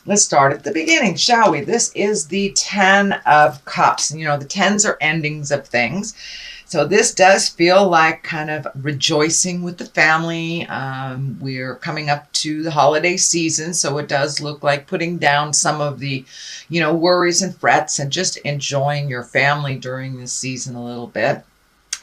Let's start at the beginning, shall we? This is the 10 of Cups. You know, the 10s are endings of things. So this does feel like kind of rejoicing with the family. We're coming up to the holiday season, so it does look like putting down some of the, worries and frets and just enjoying your family during this season a little bit.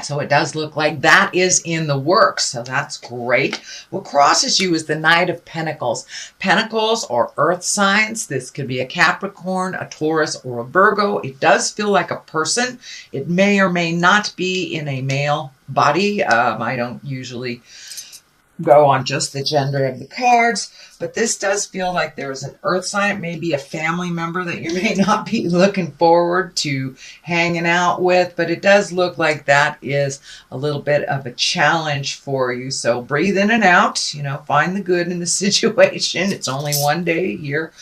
So it does look like that is in the works. So that's great. What crosses you is the Knight of Pentacles. Pentacles are earth signs. This could be a Capricorn, a Taurus, or a Virgo. It does feel like a person. It may or may not be in a male body. I don't usually go on just the gender of the cards, but this does feel like there's an earth sign. It may be a family member that you may not be looking forward to hanging out with, but it does look like that is a little bit of a challenge for you. So breathe in and out, find the good in the situation. It's only one day a year.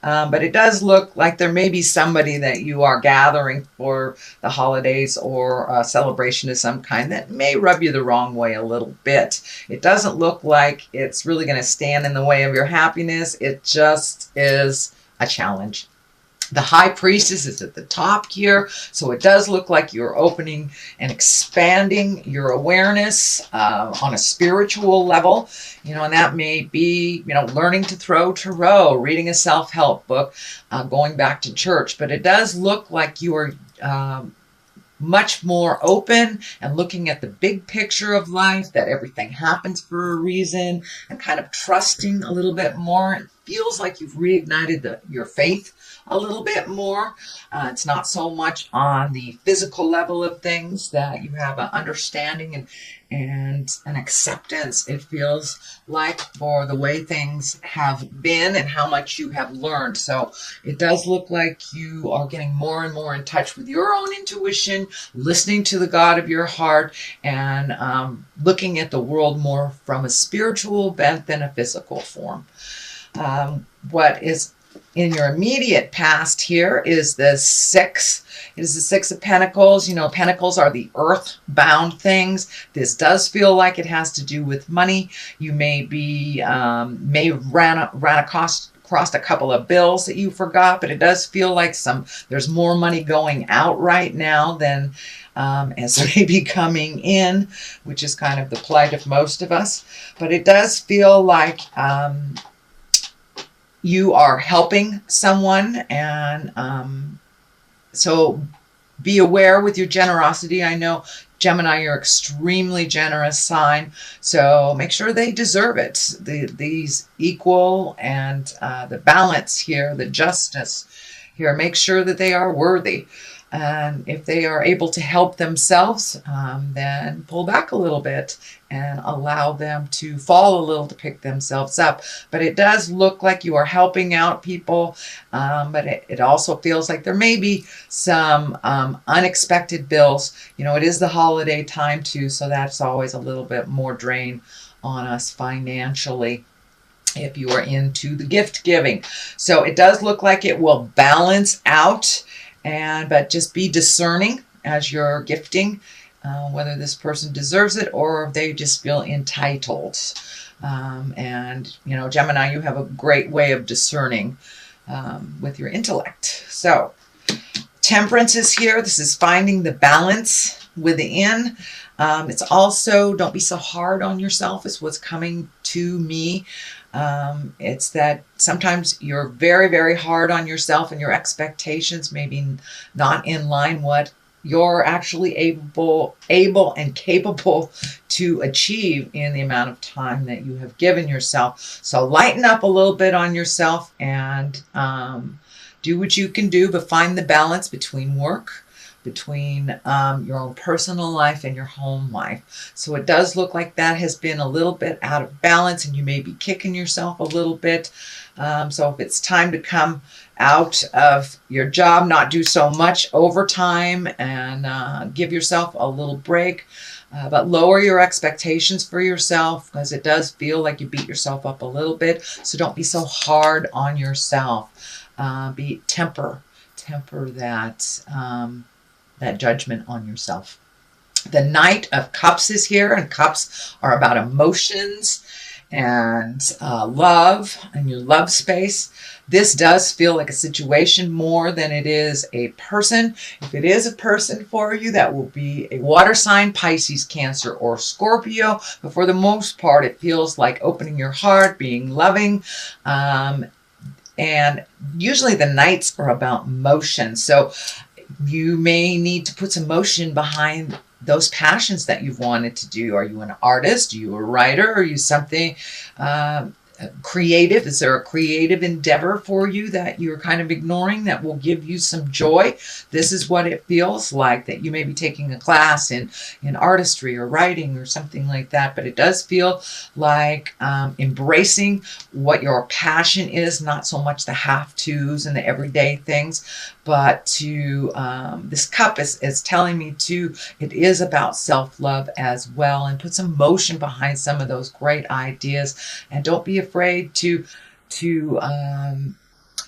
But it does look like there may be somebody that you are gathering for the holidays or a celebration of some kind that may rub you the wrong way a little bit. It doesn't look like it's really going to stand in the way of your happiness. It just is a challenge. The High Priestess is at the top here, so it does look like you're opening and expanding your awareness on a spiritual level, and that may be, learning to throw tarot, reading a self-help book, going back to church. But it does look like you are much more open and looking at the big picture of life, that everything happens for a reason, and kind of trusting a little bit more. It feels like you've reignited your faith a little bit more. It's not so much on the physical level of things, that you have an understanding and an acceptance, it feels like, for the way things have been and how much you have learned. So it does look like you are getting more and more in touch with your own intuition, listening to the God of your heart, and looking at the world more from a spiritual bent than a physical form. What is in your immediate past here is the 6. It is the 6 of Pentacles. Pentacles are the earth-bound things. This does feel like it has to do with money. You may ran across a couple of bills that you forgot, but it does feel like there's more money going out right now than as maybe coming in, which is kind of the plight of most of us. But it does feel like you are helping someone, and so be aware with your generosity. I know, Gemini, you're extremely generous sign, so make sure they deserve it. These equal and the balance here, the justice here, make sure that they are worthy. And if they are able to help themselves, then pull back a little bit and allow them to fall a little to pick themselves up. But it does look like you are helping out people, but it also feels like there may be some unexpected bills. It is the holiday time too, so that's always a little bit more drain on us financially if you are into the gift giving. So it does look like it will balance out. But just be discerning as you're gifting, whether this person deserves it or they just feel entitled. Gemini, you have a great way of discerning with your intellect. So Temperance is here. This is finding the balance within. It's also, don't be so hard on yourself, is what's coming to me. It's that sometimes you're very, very hard on yourself, and your expectations may be not in line what you're actually able and capable to achieve in the amount of time that you have given yourself. So lighten up a little bit on yourself and do what you can do, but find the balance between work, between your own personal life and your home life. So it does look like that has been a little bit out of balance, and you may be kicking yourself a little bit. So if it's time to come out of your job, not do so much overtime, and give yourself a little break. But lower your expectations for yourself, because it does feel like you beat yourself up a little bit. So don't be so hard on yourself. Temper that judgment on yourself. The Knight of Cups is here, and cups are about emotions and love and your love space. This does feel like a situation more than it is a person. If it is a person for you, that will be a water sign, Pisces, Cancer, or Scorpio. But for the most part, it feels like opening your heart, being loving. And usually the nights are about motion. So you may need to put some motion behind those passions that you've wanted to do. Are you an artist? Are you a writer? Are you something creative? Is there a creative endeavor for you that you're kind of ignoring that will give you some joy? This is what it feels like, that you may be taking a class in artistry or writing or something like that. But it does feel like embracing what your passion is, not so much the have-tos and the everyday things, but to this cup is telling me too, it is about self-love as well, and put some motion behind some of those great ideas, and don't be afraid to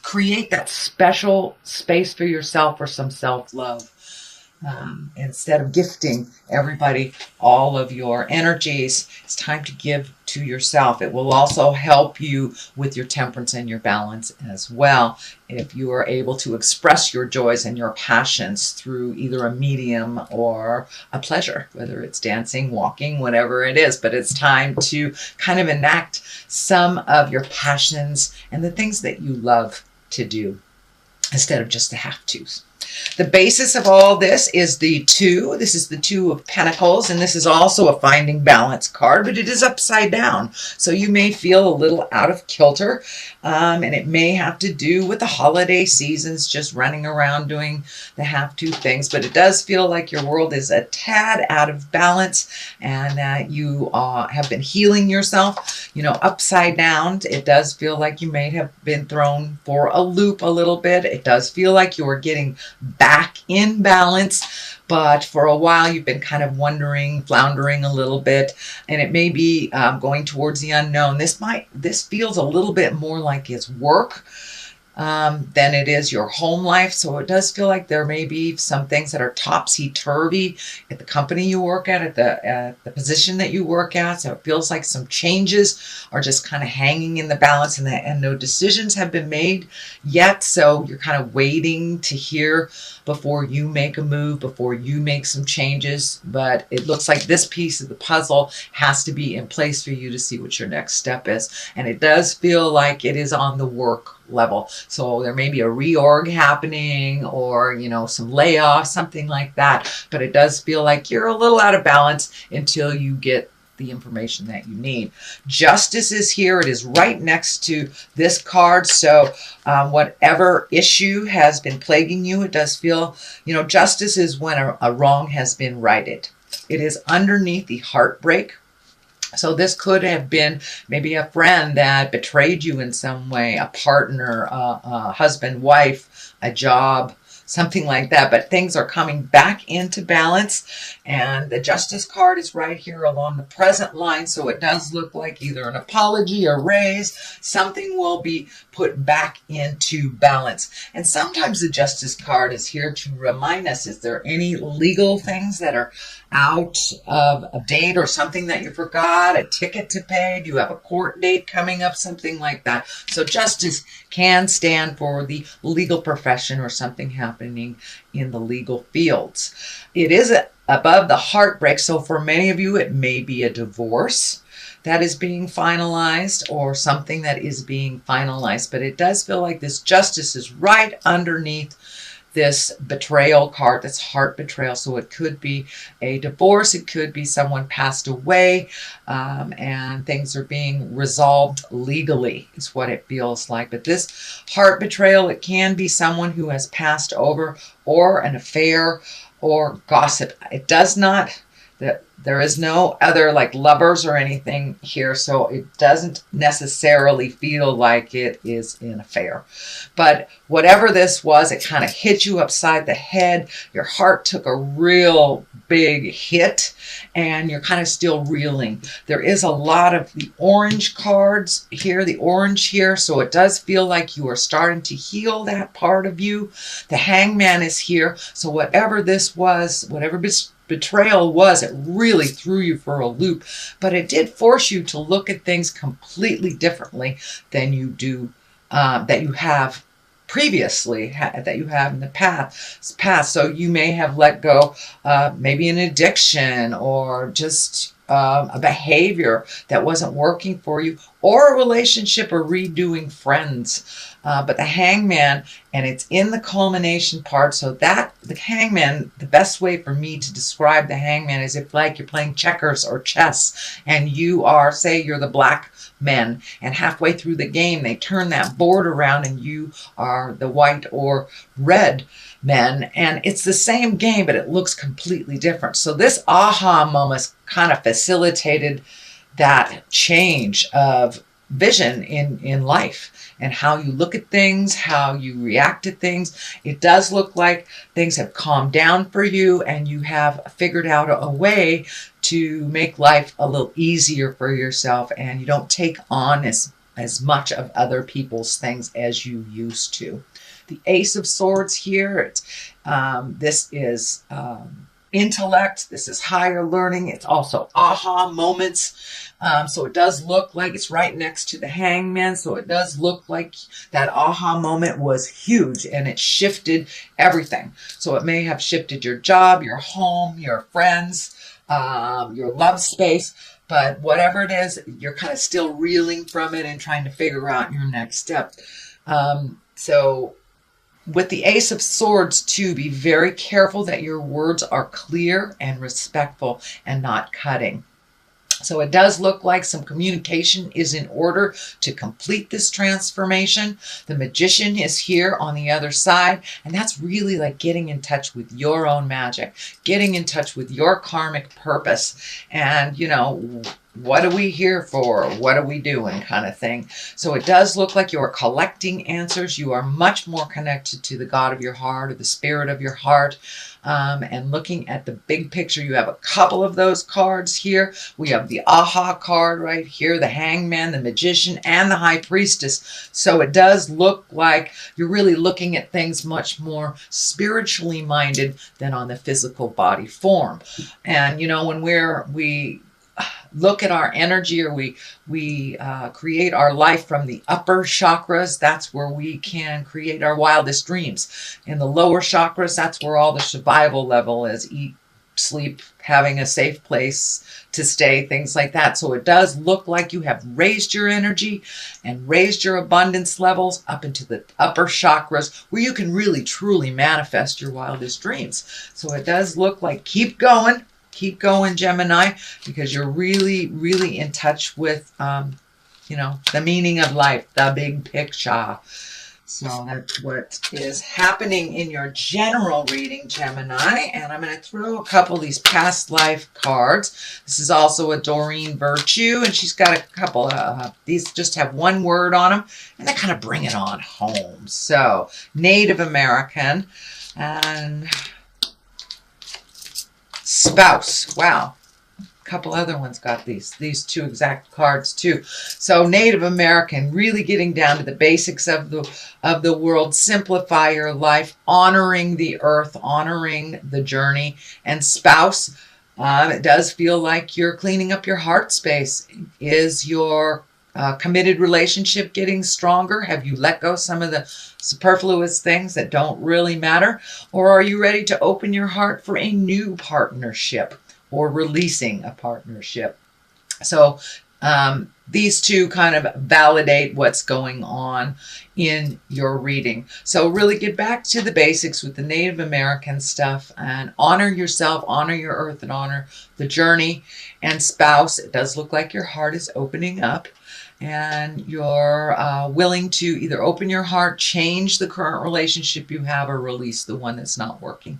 create that special space for yourself for some self-love. Instead of gifting everybody all of your energies, it's time to give to yourself. It will also help you with your temperance and your balance as well, if you are able to express your joys and your passions through either a medium or a pleasure, whether it's dancing, walking, whatever it is. But it's time to kind of enact some of your passions and the things that you love to do instead of just the have-tos. The basis of all this is the 2. This is the 2 of Pentacles, and this is also a finding balance card, but it is upside down. So you may feel a little out of kilter, and it may have to do with the holiday seasons, just running around doing the have-to things. But it does feel like your world is a tad out of balance, and that you have been healing yourself, upside down. It does feel like you may have been thrown for a loop a little bit. It does feel like you are getting back in balance, but for a while you've been kind of wondering, floundering a little bit, and it may be going towards the unknown. This feels a little bit more like it's work than it is your home life. So it does feel like there may be some things that are topsy-turvy at the company you work at the position that you work at. So it feels like some changes are just kind of hanging in the balance, and no decisions have been made yet. So you're kind of waiting to hear before you make a move, before you make some changes. But it looks like this piece of the puzzle has to be in place for you to see what your next step is. And it does feel like it is on the work level. So there may be a reorg happening, or some layoffs, something like that. But it does feel like you're a little out of balance until you get the information that you need. Justice is here. It is right next to this card. So whatever issue has been plaguing you, it does feel, justice is when a wrong has been righted. It is underneath the heartbreak. So this could have been maybe a friend that betrayed you in some way, a partner, a husband, wife, a job, something like that. But things are coming back into balance, and the Justice card is right here along the present line. So it does look like either an apology, a raise, something will be put back into balance. And sometimes the Justice card is here to remind us, is there any legal things that are out of a date, or something that you forgot, a ticket to pay? Do you have a court date coming up, something like that? So justice can stand for the legal profession or something happening in the legal fields. It is above the heartbreak. So for many of you, it may be a divorce that is being finalized, or something that is being finalized. But it does feel like this justice is right underneath this betrayal card, that's heart betrayal. So it could be a divorce, it could be someone passed away, and things are being resolved legally, is what it feels like. But this heart betrayal, it can be someone who has passed over, or an affair, or gossip. It does not, there is no other like lovers or anything here, so it doesn't necessarily feel like it is an affair. But whatever this was, it kind of hit you upside the head. Your heart took a real big hit, and you're kind of still reeling. There is a lot of the orange cards here, the orange here, so it does feel like you are starting to heal that part of you. The Hangman is here, so whatever this was, whatever betrayal was, it really really threw you for a loop, but it did force you to look at things completely differently than you do, that you have previously, that you have in the past. So you may have let go, maybe an addiction, or just a behavior that wasn't working for you, or a relationship, or redoing friends. But the hangman, and it's in the culmination part, so that the hangman, the best way for me to describe the hangman is if like you're playing checkers or chess, and you are, say you're the black men, and halfway through the game they turn that board around and you are the white or red men, and it's the same game but it looks completely different. So this aha moment kind of facilitated that change of vision in life, and how you look at things, how you react to things. It does look like things have calmed down for you, and you have figured out a way to make life a little easier for yourself, and you don't take on as much of other people's things as you used to. The Ace of Swords here, this is intellect, this is higher learning, it's also aha moments. So it does look like it's right next to the hangman. So it does look like that aha moment was huge, and it shifted everything. So it may have shifted your job, your home, your friends, your love space. But whatever it is, you're kind of still reeling from it and trying to figure out your next step. So with the Ace of Swords too, be very careful that your words are clear and respectful and not cutting. So it does look like some communication is in order to complete this transformation. The Magician is here on the other side, and that's really like getting in touch with your own magic, getting in touch with your karmic purpose, and, you know, what are we here for? What are we doing, kind of thing. So it does look like you are collecting answers. You are much more connected to the God of your heart, or the spirit of your heart, and looking at the big picture. You have a couple of those cards here. We have the aha card right here, the hangman, the magician, and the high priestess. So it does look like you're really looking at things much more spiritually minded than on the physical body form. And, you know, when we look at our energy, or we create our life from the upper chakras, that's where we can create our wildest dreams. In the lower chakras, that's where all the survival level is: eat, sleep, having a safe place to stay, things like that. So it does look like you have raised your energy and raised your abundance levels up into the upper chakras, where you can really truly manifest your wildest dreams. So it does look like keep going, Gemini, because you're really, really in touch with, you know, the meaning of life, the big picture. So that's what is happening in your general reading, Gemini. And I'm going to throw a couple of these past life cards. This is also a Doreen Virtue, and she's got a couple of, these just have one word on them, and they kind of bring it on home. So Native American and spouse. Wow. A couple other ones got these two exact cards too. So Native American, really getting down to the basics of the world, simplify your life, honoring the earth, honoring the journey. And spouse, it does feel like you're cleaning up your heart space. Is your committed relationship getting stronger? Have you let go some of the superfluous things that don't really matter? Or are you ready to open your heart for a new partnership, or releasing a partnership? So these two kind of validate what's going on in your reading. So really get back to the basics with the Native American stuff, and honor yourself, honor your earth, and honor the journey. And spouse, it does look like your heart is opening up, and you're willing to either open your heart, change the current relationship you have, or release the one that's not working.